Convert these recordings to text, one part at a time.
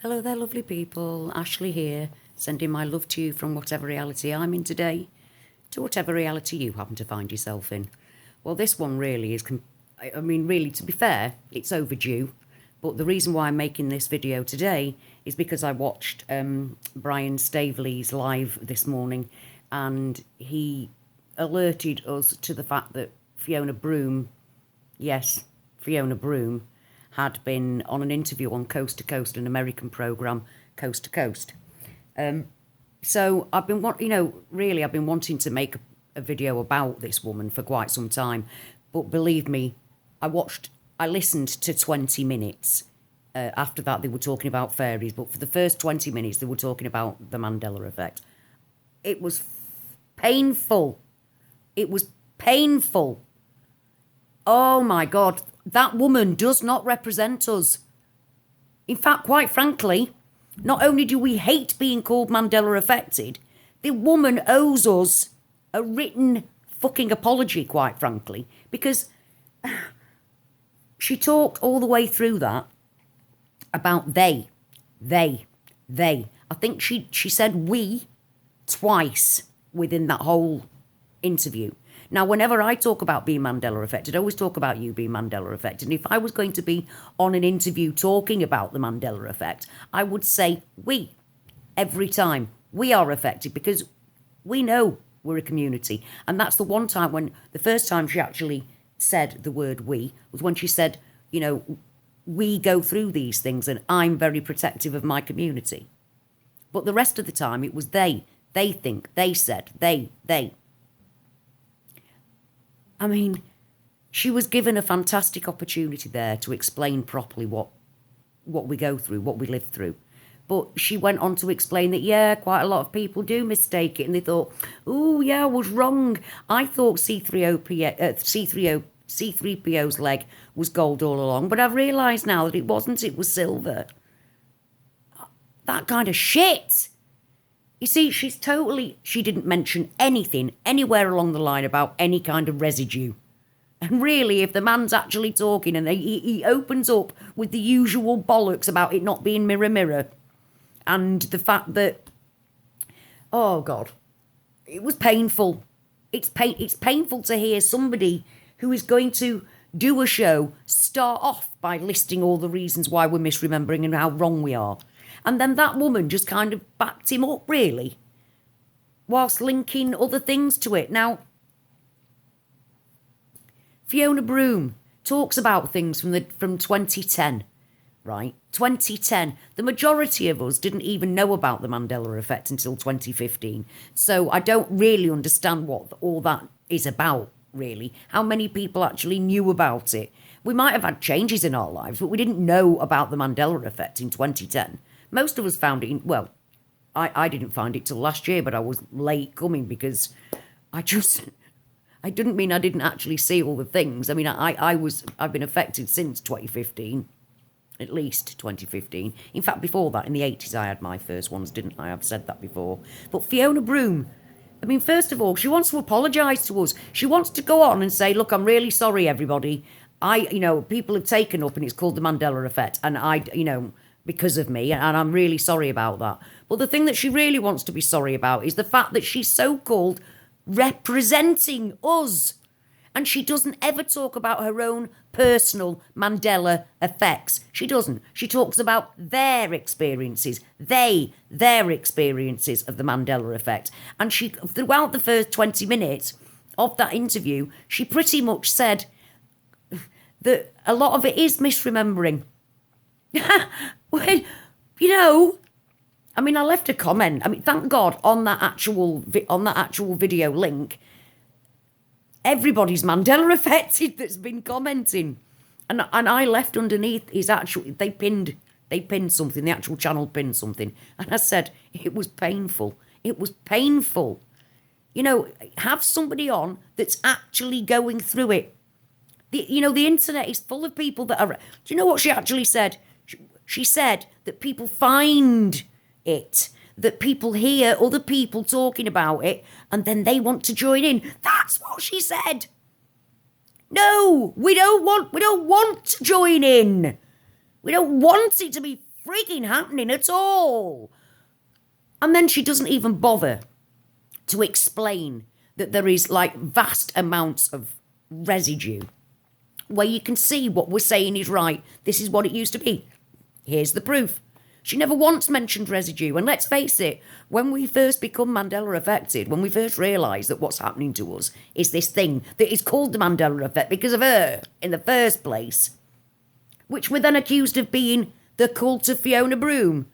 Hello there, lovely people. Ashley here, sending my love to you from whatever reality I'm in today to whatever reality you happen to find yourself in. Well, this one really is, really, to be fair, it's overdue. But the reason why I'm making this video today is because I watched Brian Staveley's live this morning, and he alerted us to the fact that Fiona Broome, yes, Fiona Broome, had been on an interview on Coast to Coast, an American programme, Coast to Coast. So I've been, I've been wanting to make a video about this woman for quite some time. But believe me, I listened to 20 minutes. After that, they were talking about fairies. But for the first 20 minutes, they were talking about the Mandela effect. It was painful. It was painful. Oh my God. That woman does not represent us. In fact, quite frankly, not only do we hate being called Mandela affected, the woman owes us a written fucking apology, quite frankly, because she talked all the way through that about they. I think she said we twice within that whole interview. Now, whenever I talk about being Mandela affected, I always talk about you being Mandela affected. And if I was going to be on an interview talking about the Mandela effect, I would say we every time. We are affected because we know we're a community. And that's the one time when the first time she actually said the word we was when she said, we go through these things and I'm very protective of my community. But the rest of the time it was they. They think, they said, they. I mean, she was given a fantastic opportunity there to explain properly what we go through, what we live through. But she went on to explain that, yeah, quite a lot of people do mistake it. And they thought, oh, yeah, I was wrong. I thought C3PO's leg was gold all along. But I've realised now that it wasn't, it was silver. That kind of shit. You see, she didn't mention anything anywhere along the line about any kind of residue. And really, if the man's actually talking and he opens up with the usual bollocks about it not being mirror, and the fact that, oh God, it was painful. It's painful to hear somebody who is going to do a show start off by listing all the reasons why we're misremembering and how wrong we are. And then that woman just kind of backed him up, really, whilst linking other things to it. Now, Fiona Broome talks about things from 2010, right? 2010. The majority of us didn't even know about the Mandela effect until 2015. So I don't really understand what all that is about, really. How many people actually knew about it? We might have had changes in our lives, but we didn't know about the Mandela effect in 2010. Most of us found it I didn't find it till last year, but I was late coming because I didn't mean I didn't actually see all the things. I mean, I've been affected since 2015, at least 2015. In fact, before that, in the 80s, I had my first ones, didn't I? I've said that before. But Fiona Broome, I mean, first of all, she wants to apologise to us. She wants to go on and say, look, I'm really sorry, everybody. People have taken up and it's called the Mandela effect. And because of me, and I'm really sorry about that. But the thing that she really wants to be sorry about is the fact that she's so-called representing us. And she doesn't ever talk about her own personal Mandela effects. She doesn't. She talks about their experiences. Their experiences of the Mandela effect. And she, throughout the first 20 minutes of that interview, she pretty much said that a lot of it is misremembering. Well, I mean, I left a comment. I mean, thank God on that actual video link, everybody's Mandela affected that's been commenting, and I left underneath his actual. They pinned something. The actual channel pinned something, and I said it was painful. It was painful. Have somebody on that's actually going through it. The internet is full of people that are. Do you know what she actually said? She said that people find it, that people hear other people talking about it, and then they want to join in. That's what she said. No, we don't want to join in. We don't want it to be frigging happening at all. And then she doesn't even bother to explain that there is like vast amounts of residue where you can see what we're saying is right. This is what it used to be. Here's the proof. She never once mentioned residue. And let's face it, when we first become Mandela affected, when we first realise that what's happening to us is this thing that is called the Mandela effect because of her in the first place, which we're then accused of being the cult of Fiona Broome.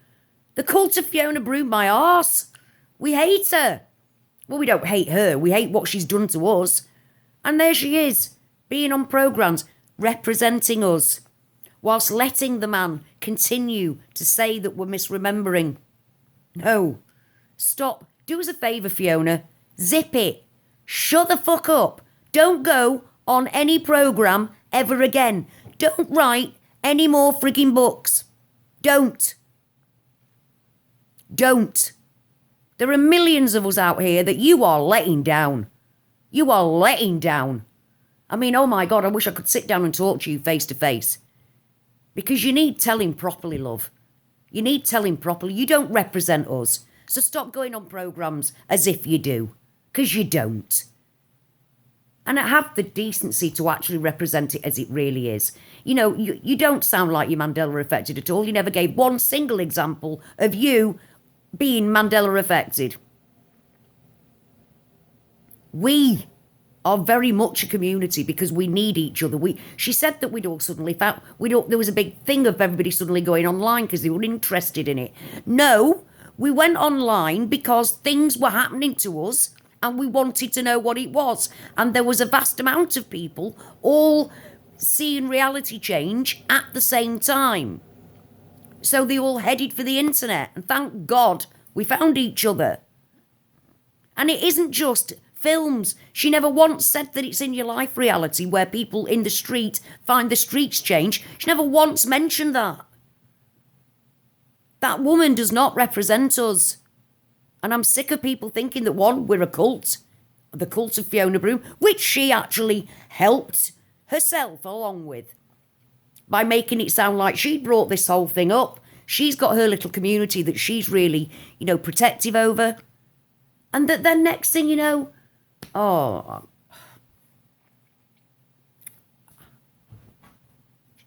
The cult of Fiona Broome, my arse. We hate her. Well, we don't hate her. We hate what she's done to us. And there she is, being on programmes, representing us, whilst letting the man continue to say that we're misremembering. No. Stop. Do us a favour, Fiona. Zip it. Shut the fuck up. Don't go on any programme ever again. Don't write any more frigging books. Don't. Don't. There are millions of us out here that you are letting down. You are letting down. I mean, oh my God, I wish I could sit down and talk to you face to face. Because you need telling properly, love. You need telling properly. You don't represent us. So stop going on programmes as if you do. Because you don't. And have the decency to actually represent it as it really is. You know, you don't sound like you're Mandela affected at all. You never gave one single example of you being Mandela affected. We are very much a community because we need each other. She said that we'd all suddenly found, there was a big thing of everybody suddenly going online because they were interested in it. No, we went online because things were happening to us and we wanted to know what it was. And there was a vast amount of people all seeing reality change at the same time. So they all headed for the internet. And thank God we found each other. And it isn't just films. She never once said that it's in your life reality where people in the street find the streets change. She never once mentioned that. That woman does not represent us. And I'm sick of people thinking that, one, we're a cult, the cult of Fiona Broome, which she actually helped herself along with by making it sound like she brought this whole thing up. She's got her little community that she's really, protective over. And that then next thing you know,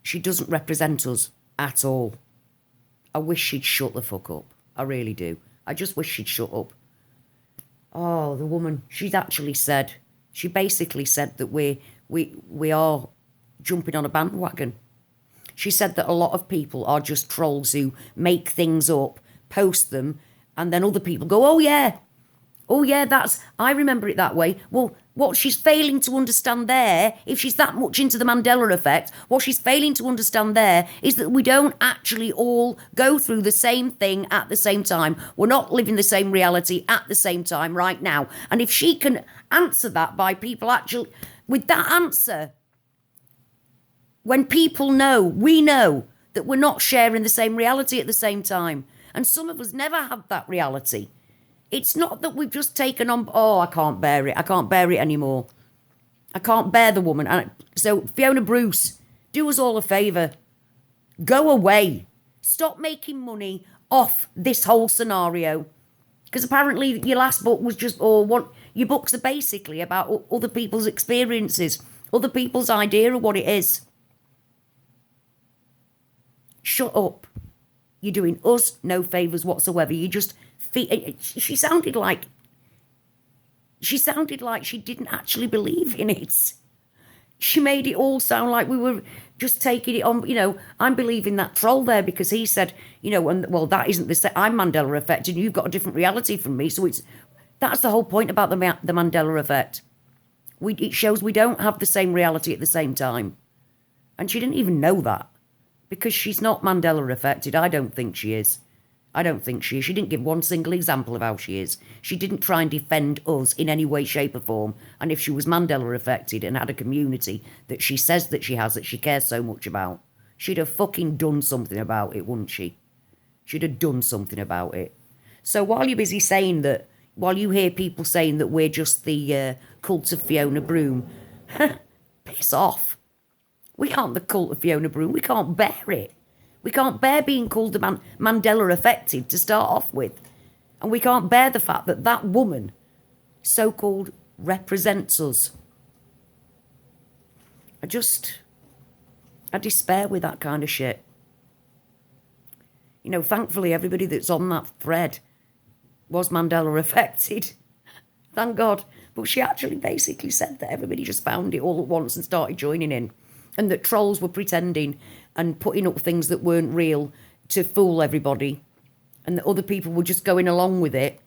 she doesn't represent us at all. I wish she'd shut the fuck up. I really do. I just wish she'd shut up. Oh, the woman, she basically said that we are jumping on a bandwagon. She said that a lot of people are just trolls who make things up, post them, and then other people go, oh yeah, I remember it that way. Well, what she's failing to understand there, if she's that much into the Mandela effect, what she's failing to understand there is that we don't actually all go through the same thing at the same time. We're not living the same reality at the same time right now. And if she can answer that by people actually, with that answer, when people know, we know that we're not sharing the same reality at the same time. And some of us never had that reality. It's not that we've just taken on, I can't bear it. I can't bear it anymore. I can't bear the woman. And so, Fiona Bruce, do us all a favour. Go away. Stop making money off this whole scenario. Because apparently your last book was just, your books are basically about other people's experiences, other people's idea of what it is. Shut up. You're doing us no favours whatsoever. You just... She sounded like she didn't actually believe in it. She made it all sound like we were just taking it on. I'm believing that troll there because he said, that isn't the same. I'm Mandela affected and you've got a different reality from me. So that's the whole point about the Mandela effect. It shows we don't have the same reality at the same time. And she didn't even know that because she's not Mandela affected. I don't think she is. I don't think she is. She didn't give one single example of how she is. She didn't try and defend us in any way, shape or form. And if she was Mandela affected and had a community that she says that she has, that she cares so much about, she'd have fucking done something about it, wouldn't she? She'd have done something about it. So while you're busy saying that, while you hear people saying that we're just the cult of Fiona Broome, piss off. We aren't the cult of Fiona Broome. We can't bear it. We can't bear being called the Mandela affected to start off with. And we can't bear the fact that that woman, so-called, represents us. I despair with that kind of shit. You know, thankfully, everybody that's on that thread was Mandela affected. Thank God. But she actually basically said that everybody just found it all at once and started joining in. And that trolls were pretending and putting up things that weren't real to fool everybody. And that other people were just going along with it.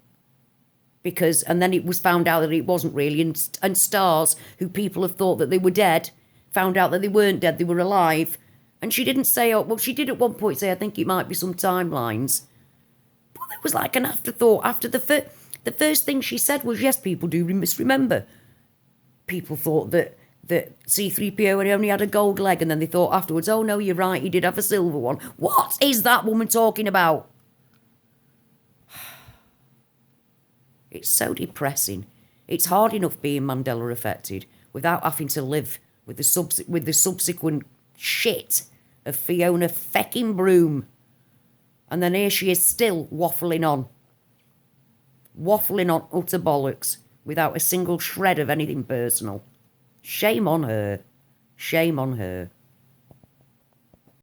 And then it was found out that it wasn't really. And stars, who people have thought that they were dead, found out that they weren't dead, they were alive. And she didn't say, oh, well, she did at one point say, I think it might be some timelines. But there was like an afterthought. After the first thing she said was, yes, people do misremember. People thought that C-3PO only had a gold leg, and then they thought afterwards, oh, no, you're right, he did have a silver one. What is that woman talking about? It's so depressing. It's hard enough being Mandela affected without having to live with the subsequent shit of FIONA fecking BROOME. And then here she is still waffling on utter bollocks without a single shred of anything personal. Shame on her. Shame on her.